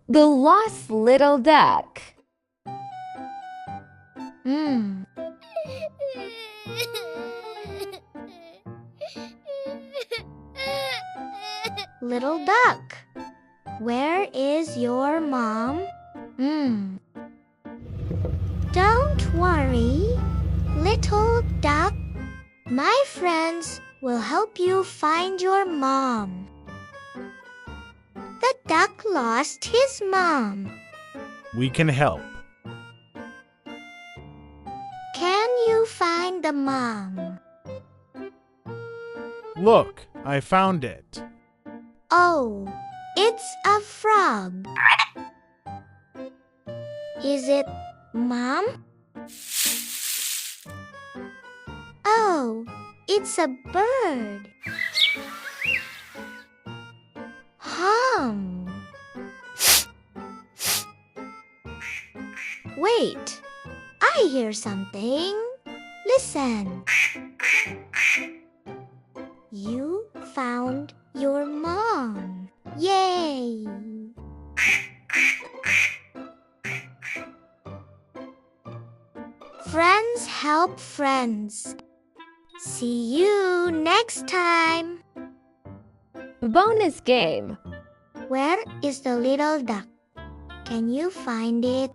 The lost little duck. Little duck, where is your mom? Don't worry, little duck. My friends will help you find your mom. The duck lost his mom. We can help. Can you find the mom? Look, I found it. Oh, it's a frog. Is it Mom? Oh, it's a bird. Hum. Wait, I hear something. Listen. You found your mom. Yay! Friends help friends. See you next time. Bonus game. Where is the little duck? Can you find it?